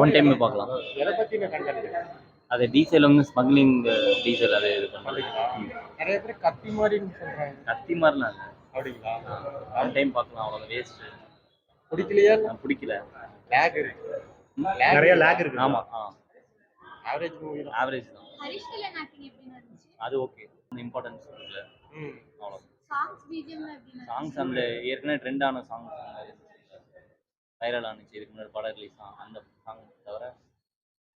One time பார்க்கலாம். எதை பத்தின கண்டென்ட்? அது டீசல் வந்து ஸ்மக்லிங் டீசல் அது இது பண்ணுறது. அப்படிங்களா? நிறைய பேர் கத்தி மாதிரின்னு சொல்றாங்க. கத்தி மாதிரிலாம் இல்லை. அப்படிங்களா? ஒன் டைம் பார்க்கலாம், அவ்வளோ வேஸ்ட்டு. பிடிக்கலையா? பிடிக்கல. லேக் இருக்கு. நிறைய லேக் இருக்கு. ஆமாம். ஆவரேஜ் மூவி தான். ஆவரேஜ் தான். ஹரிஷ் கல்யாண் ஆக்டிங் எப்படி இருந்துச்சு? அது ஓகே. இம்பார்ட்டன்ஸ் இல்லை. அவ்வளோ. சாங்ஸ் பிஜிஎம் எப்படி இருந்துச்சு? சாங்ஸ் அந்த ஏற்கனவே ட்ரெண்டான சாங்ஸ் வைரல் ஆனிச்சு. இதுக்கு முன்னாடி படம் ரிலீஸ் அந்த சாங் தவிர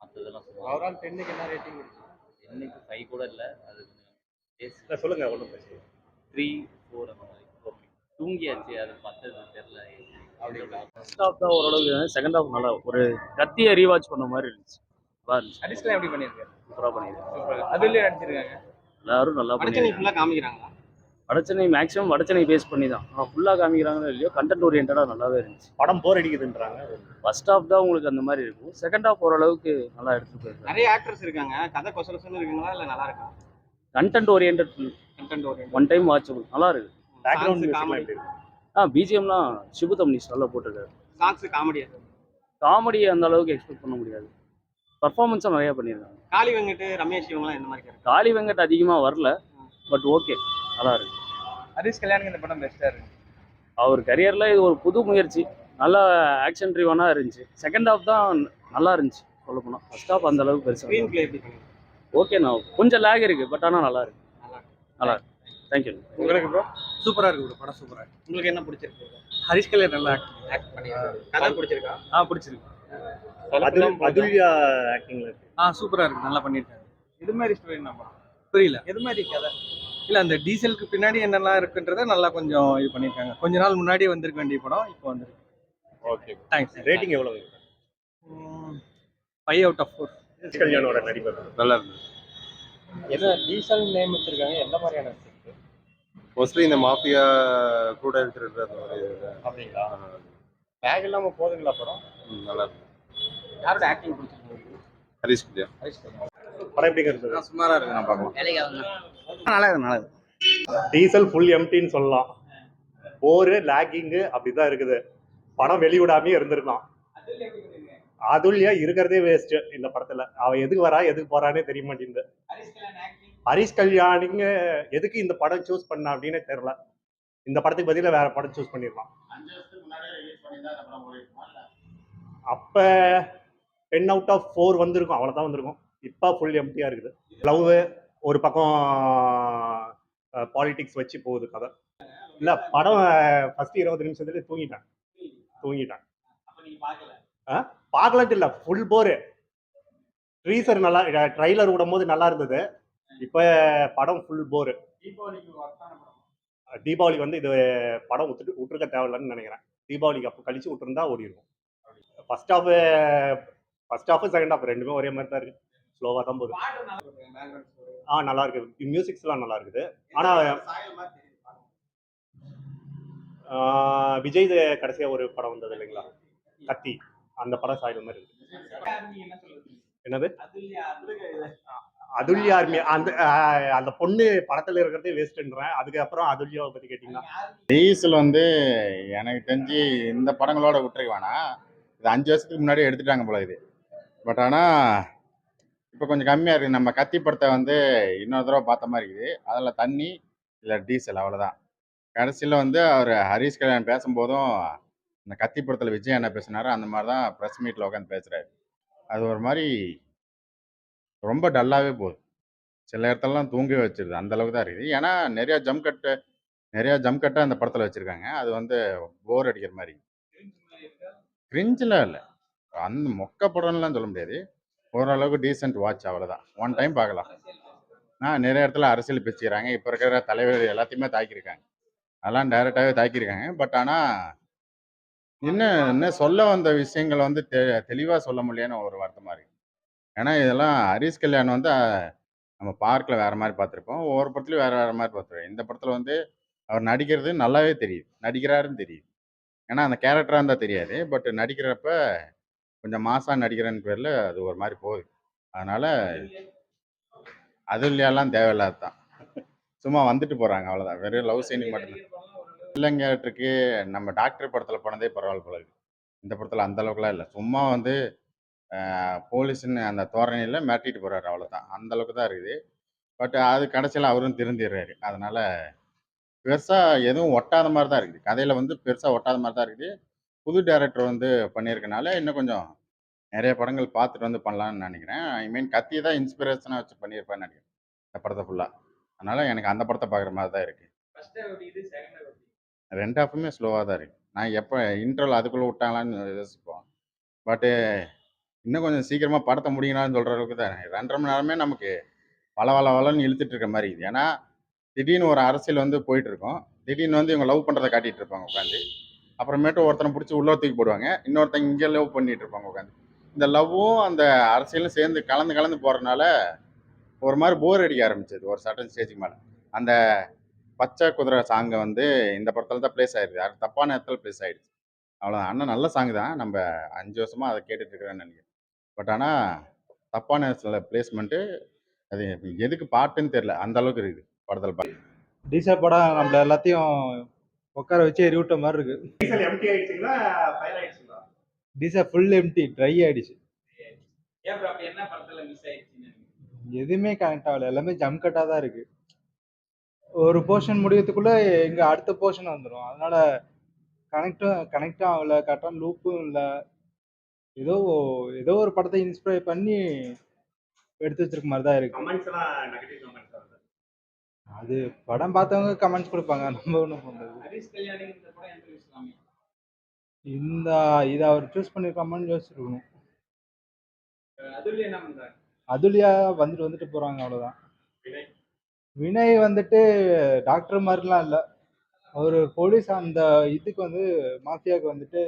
மற்றதெல்லாம் சொல்லுவாங்க. ஓவரால் 10க்கு என்ன ரேட்டிங் கொடுத்தீங்க? என்னைக்கு 5 கூட இல்லை. அது இல்லை, சொல்லுங்க, ஒன்றும் பிரச்சனை 3, 4 அந்த மாதிரி. ஓகே, தூங்கியாச்சு. அது மற்றது தெரியல. அப்படிங்களா? ஃபர்ஸ்ட் ஹாஃப் தான் ஓரளவுக்கு, செகண்ட் ஹாஃப் நல்லா ஒரு கத்தியை ரீவாட்ச் பண்ண மாதிரி இருந்துச்சு. நல்லா இருந்துச்சு. ஹரிஷ்லாம் எப்படி பண்ணிருக்காரு? சூப்பராக பண்ணியிருக்காங்க. சூப்பர். அதுலயே நடிச்சிருக்காங்க. எல்லாரும் நல்லா படச்சனை பண்ணியிருக்காங்க. ஃபுல்லா காமிக்கிறாங்களா? வடச்சென்னை மேக்ஸிமம் வடச்சென்னை பேஸ் பண்ணி தான். ஆனால் ஃபுல்லாக காமிக்கிறாங்களோ இல்லையோ, கண்டென்ட் ஓரியன்டாக நல்லாவே இருந்துச்சு. படம் போர் அடிக்குதுன்றாங்க. ஃபர்ஸ்ட் ஹாஃப் தான் உங்களுக்கு அந்த மாதிரி இருக்கும். செகண்ட் ஹாஃப் ஓரளவுக்கு நல்லா எடுத்துகிட்டு போயிருக்காங்க. நிறைய ஆக்டர்ஸ் இருக்காங்க. கதை கொசரசன்னு இருக்குங்களா இல்ல நல்லா இருக்கா? Content orient, content orient. One time watchable, நல்லா இருக்கு. Background music comedy. எப்படி இருக்கு? பிஜிஎம்லாம் ஷிபு தம்னீஷ் நல்லா போட்டிருக்காரு. சாங்ஸ் காமெடியா? காமெடி அந்த அளவுக்கு எக்ஸ்பெக்ட் பண்ண முடியாது. பர்ஃபார்மன்ஸும் நிறையா பண்ணியிருக்காங்க. காளி வெங்கட், ரமேஷ் இவங்கலாம் எந்த மாதிரி கேரக்டர்? காளி வெங்கட் அதிகமாக வரல, பட் ஓகே, நல்லா இருக்கு. ஹரிஷ் கல்யாணுக்கு இந்த படம் பெஸ்டா இருக்கு. அவர் கரியரில் இது ஒரு புது முயற்சி. நல்லா ஆக்ஷன் ட்ரிவனாக இருந்துச்சு. செகண்ட் ஹாஃப் தான் நல்லா இருந்துச்சு சொல்ல போனால். ஃபர்ஸ்ட் ஹாஃப் அந்த அளவுக்கு பெருசாக ஸ்க்ரீன் பிளே எப்படி பண்ணுங்க? ஓகே. நான் கொஞ்சம் லேக் இருக்குது, பட் ஆனால் நல்லா இருக்கு. நல்லா இருக்கு. தேங்க்யூ. உங்களுக்கு ப்ரோ? சூப்பரா இருக்கு ப்ரோ, படம் சூப்பரா இருக்கு. உங்களுக்கு என்ன பிடிச்சிருக்கு? ஹரிஷ் கல்யாண் நல்லா ஆக்ட் பண்ணிருக்காரு. கதை பிடிச்சிருக்கா? பிடிச்சிருக்கு. அதுல்யா ஆக்டிங்ல இருக்கு. சூப்பரா இருக்கு, நல்லா பண்ணிருக்காங்க. இது மாதிரி ஸ்டோரி என்ன படம்? புரியல. எது மாதிரி கதை? இல்ல, அந்த டீசலுக்கு பின்னாடி என்னெல்லாம் இருக்குன்றத நல்லா கொஞ்சம் இது பண்ணிருக்காங்க. கொஞ்ச நாள் முன்னாடி வந்திருக்க வேண்டிய படம் இப்போ வந்திருக்கு. Okay, thanks. ரேட்டிங் எவ்வளவு? 5/4. கல்யாணோட நடிப்பு நல்லா இருக்கு. என்ன டீசல் நேம் வச்சிருக்காங்க? எந்த மாதிரியான மோஸ்ட்லி இந்த மாஃபியா கூட இருக்கிறது அந்த மாதிரி அப்படிங்களா? பேக் இல்லாம போதுங்களா படம்? நல்லா இருக்கு. யாரோட ஆக்டிங் பிடிச்சிருக்கு? ஹரிஷ் கல்யாண். ஹரிஷ் கல்யாண். படம் எப்படி இருக்கு? சுமாரா இருக்கு, நான் பார்க்கலாம். நல்லா இருக்கு, நல்லா இருக்கு. டீசல் ஃபுல் எம்டின்னு சொல்லலாம். போரு லேக்கிங்கு அப்படிதான் இருக்குது. படம் வெளிவிடாமே இருந்திருக்கலாம். அதுல்யா இருக்கிறதே வேஸ்ட் இந்த படத்துல. அவன் எதுக்கு வரா எதுக்கு போறானே தெரிய மாட்டேங்குது. ஹரிஷ் கல்யாணிங்க எதுக்கு இந்த படம் சூஸ் பண்ண அப்படின்னு தெரியல. இந்த படத்துக்கு பதிலாக வேற படம் சூஸ் பண்ணிடலாம். அப்ப 10/4 வந்திருக்கும், அவ்வளவுதான் வந்திருக்கும். இப்ப ஃபுல் எம்டியா இருக்குது. லவ் ஒரு பக்கம், பாலிடிக்ஸ் வச்சு போகுது கதை. இல்ல, படம் ஃபர்ஸ்ட் 20 நிமிஷத்துல தூங்கிட்டான். பார்க்கலட்டு இல்ல, ஃபுல் போரு. ட்ரீசர் நல்லா, ட்ரைலர் விடும் போது நல்லா இருந்தது. இப்ப படம் ஃபுல் போரு. தீபாவளிக்கு வந்து இது படம் விட்டுருக்க தேவையில்லைன்னு நினைக்கிறேன். தீபாவளிக்கு அப்போ கழிச்சு விட்டுருந்தா ஓடி இருக்கும். ஃபர்ஸ்ட் ஹாஃப் செகண்ட் ஹாஃப் ரெண்டுமே ஒரே மாதிரி தான் இருக்கு. ஸ்லோவா தான் போகுது. நல்லா இருக்கு. மியூசிக்ஸ் எல்லாம் நல்லா இருக்குது. ஆனா விஜய் கடைசியா ஒரு படம் வந்தது இல்லைங்களா, கத்தி, அந்த படம் சாயல் மாதிரி இருக்கு. என்னது அதுல்யா ஆர்மி? அந்த பொண்ணு படத்துல இருக்கிறதே வேஸ்ட்ன்றேன். அதுக்கப்புறம் அதுல்யாவை பத்தி கேட்டீங்கன்னா, டீசல் வந்து எனக்கு தெரிஞ்சு இந்த படங்களோட விட்டுருக்க வேணாம். இது 5 வருஷத்துக்கு முன்னாடி எடுத்துட்டாங்க போல இது. பட் ஆனால் இப்போ கொஞ்சம் கம்மியாக இருக்குது. நம்ம கத்தி படத்தை வந்து இன்னொரு தடவை பார்த்த மாதிரி இருக்குது. அதில் தண்ணி இல்லை டீசல், அவ்வளோதான். கடைசியில் வந்து அவர் ஹரிஷ் கல்யாண் பேசும்போதும் இந்த கத்தி படத்தில் விஜய் என்ன பேசினாரோ அந்த மாதிரி தான் ப்ரெஸ் மீட்டில் உட்காந்து பேசுகிறாரு. அது ஒரு மாதிரி ரொம்ப டல்லாகவே போகுது. சில இடத்துலலாம் தூங்கவே வச்சிருது, அந்த அளவுக்கு தான் இருக்குது. ஏன்னா நிறையா ஜம்ப் கட்டை அந்த படத்தில் வச்சுருக்காங்க. அது வந்து போர் அடிக்கிற மாதிரி. கிரிஞ்செலாம் இல்லை, அந்த மொக்க படம்லாம் சொல்ல முடியாது. ஓரளவுக்கு டீசென்ட் வாட்ச், அவ்வளோதான். ஒன் டைம் பார்க்கலாம். நிறைய இடத்துல அரசியல் பேசிக்கிறாங்க. இப்போ இருக்கிற தலைவர் எல்லாத்தையுமே தாக்கியிருக்காங்க. அதெல்லாம் டைரெக்டாகவே தாக்கியிருக்காங்க. பட் ஆனால் இன்னும் சொல்ல வந்த விஷயங்கள் வந்து தெளிவாக சொல்ல முடியலன்னு ஒரு வருத்தமாக இருக்குது. ஏன்னா இதெல்லாம் ஹரிஷ் கல்யாண் வந்து நம்ம பார்க்கில் வேறு மாதிரி பார்த்துருப்போம், ஒவ்வொரு படத்துலையும் வேறு மாதிரி பார்த்துருவோம். இந்த படத்தில் வந்து அவர் நடிக்கிறது நல்லாவே தெரியுது, நடிக்கிறாருன்னு தெரியுது. ஏன்னா அந்த கேரக்டராக இருந்தால் தெரியாது, பட் நடிக்கிறப்ப கொஞ்சம் மாசாக நடிக்கிறேன்னு பேரில் அது ஒரு மாதிரி போகுது. அதனால் அதுல்யாலாம் தேவையில்லாது தான். சும்மா வந்துட்டு போகிறாங்க, அவ்வளோதான். வெறும் லவ் சீனிங் மட்டும்தான். வில்லன் கேரக்டருக்கு நம்ம டாக்டர் படத்தில் போனதே பரவாயில்ல போல இருக்கு. இந்த படத்தில் அந்த அளவுக்குலாம் இல்லை. சும்மா வந்து போலீஸ்ன்னு அந்த தோரணையில் மிரட்டிட்டு போகிறாரு, அவ்வளோதான். அந்த அளவுக்கு தான் இருக்குது. பட் அது கடைசியில் அவரும் திருந்திடுறாரு. அதனால் பெருசாக எதுவும் ஒட்டாத மாதிரி தான் இருக்குது. கதையில் வந்து பெருசாக ஒட்டாத மாதிரி தான் இருக்குது. புது டைரக்டர் வந்து பண்ணியிருக்கனால இன்னும் கொஞ்சம் நிறைய படங்கள் பார்த்துட்டு வந்து பண்ணலான்னு நினைக்கிறேன். ஐ மீன் கத்தி தான் இன்ஸ்பிரேஷனாக வச்சு பண்ணியிருப்பேன்னு நினைக்கிறேன் இந்த படத்தை ஃபுல்லாக. அதனால் எனக்கு அந்த படத்தை பார்க்குற மாதிரி தான் இருக்குது. ரெண்டு ஹாஃபுமே ஸ்லோவாக தான் இருக்குது. நான் எப்போ இன்டர்வல் அதுக்குள்ளே விட்டாங்களான்னு யோசிப்போம். பட்டு இன்னும் கொஞ்சம் சீக்கிரமாக படத்தை முடிக்கணும்னு சொல்கிற அளவுக்கு தான் 2.5 மணி நேரமே நமக்கு வளன்னு இழுத்துட்டு இருக்க மாதிரி இருக்குது. ஏன்னா திடீர்னு ஒரு அரசியல் வந்து போயிட்டு இருக்கும். திடீர்னு வந்து இவங்க லவ் பண்ணுறதை காட்டிகிட்டு இருப்பாங்க உட்காந்து. அப்புறமேட்டு ஒருத்தனை பிடிச்சி உள்ள தூக்கி போடுவாங்க. இன்னொருத்தங்க இங்கே லவ் பண்ணிட்டு இருப்பாங்க உட்காந்து. இந்த லவ்வும் அந்த அரசியலும் சேர்ந்து கலந்து போகிறனால ஒரு மாதிரி போர் அடிக்க ஆரம்பிச்சது ஒரு சர்டன் ஸ்டேஜுக்கு மேலே. அந்த பச்சை குதிரை சாங்கை வந்து இந்த படத்தில் தான் ப்ளேஸ் ஆயிடுது. அது தப்பான இடத்துல ப்ளேஸ் ஆயிடுச்சு. அவ்வளோதான். அண்ணன் நல்ல சாங் தான். நம்ம 5 வருஷமாக அதை கேட்டுட்டு இருக்கிறேன்னு நினைக்கிறேன். பட் ஆனால் தப்பான இடத்துல பிளேஸ்மெண்ட்டு. அது எதுக்கு பாட்டுன்னு தெரியல. அந்த அளவுக்கு இருக்குது படத்தில் பாட்டு. டீசல் படம் நம்மள எல்லாத்தையும் உட்கார வச்சு எரிவிட்ட மாதிரி இருக்கு. டீசல் எம்டி ஆயிடுச்சுங்களா, ஃபயர் ஆயிடுச்சுங்களா? டீசல் ஃபுல் எம்டி, ட்ரை ஆயிடுச்சு. ஏன் bro அப்படி என்ன படத்துல மிஸ் ஆயிடுச்சுன்னு நினைக்கிறீங்க? எதுவுமே கனெக்ட் ஆகல, எல்லாமே ஜம் கட்டாக தான் இருக்கு. ஒரு போர்ஷன் முடியறதுக்குள்ள இங்க அடுத்த போர்ஷன் வந்துடும். அதனால கனெக்டும் ஆகல, கரெக்டான லூப்பும் இல்லை. ஏதோ ஏதோ ஒரு படத்தை இன்ஸ்பயர் பண்ணி எடுத்து வச்சிருக்க மாதிரி தான் இருக்கு. கமெண்ட்ஸ் எல்லாம் நெகட்டிவ் கமெண்ட்ஸ் வருது. அது படம் பார்த்தவங்க கமெண்ட்ஸ் கொடுப்பாங்க, நம்ம ஒன்றும் பண்ணுறது. ஹரிஷ் கல்யாணி இந்த படம் எந்த விஷயம்? இந்த இதை அவர் சூஸ் பண்ணிருக்காமன்னு யோசிச்சிருக்கணும். அதுல என்ன பண்றாங்க? அதுலயா வந்துட்டு போறாங்க, அவ்வளவுதான். வினய் வினய் வந்துட்டு டாக்டர் மாதிரிலாம் இல்லை. அவர் போலீஸ் அந்த இதுக்கு வந்து மாஃபியாவுக்கு வந்துட்டு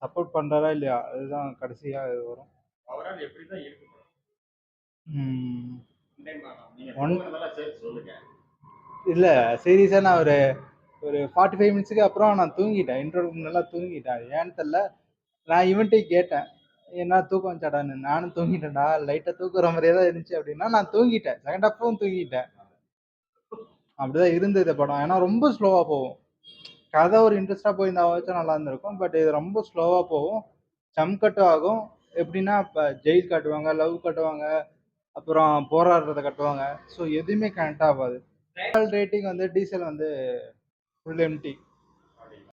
சப்போர்ட் பண்றாரா இல்லையா, அதுதான் கடைசியா இது வரும். அவரால் எப்படி தான் இருக்கு படம்? ம், நீங்க ஒன் தூங்குறதெல்லாம் சேர்த்து சொல்லுங்க. இல்லை சீரியஸாக நான் ஒரு 45 மினிட்ஸுக்கு அப்புறம் நான் தூங்கிட்டேன். இன்ட்ரோக்கு நல்லா தூங்கிட்டேன். ஏன்னு தெரில. நான் இவன்ட்டே கேட்டேன், என்ன தூக்கம் வந்துச்சாடான்னு. நானும் தூங்கிட்டேன்டா, லைட்டாக தூக்குற மாதிரியே தான் இருந்துச்சு அப்படின்னா நான் தூங்கிட்டேன். செகண்ட் ஹாஃபும் தூங்கிட்டேன். அப்படிதான் இருந்தது படம். ஏன்னா ரொம்ப ஸ்லோவாக போகும். கதை ஒரு இன்ட்ரெஸ்டாக போயிருந்தா வச்சா நல்லா இருந்திருக்கும். பட் இது ரொம்ப ஸ்லோவாக போகும், ஜம் கட்டும் ஆகும். எப்படின்னா இப்போ ஜெயில் காட்டுவாங்க, லவ் காட்டுவாங்க, அப்புறம் போராடுறத காட்டுவாங்க. ஸோ எதுவுமே கனெக்ட் ஆகாது. ரேட்டிங் வந்து டீசல் வந்து ஃபுல் எம்டி.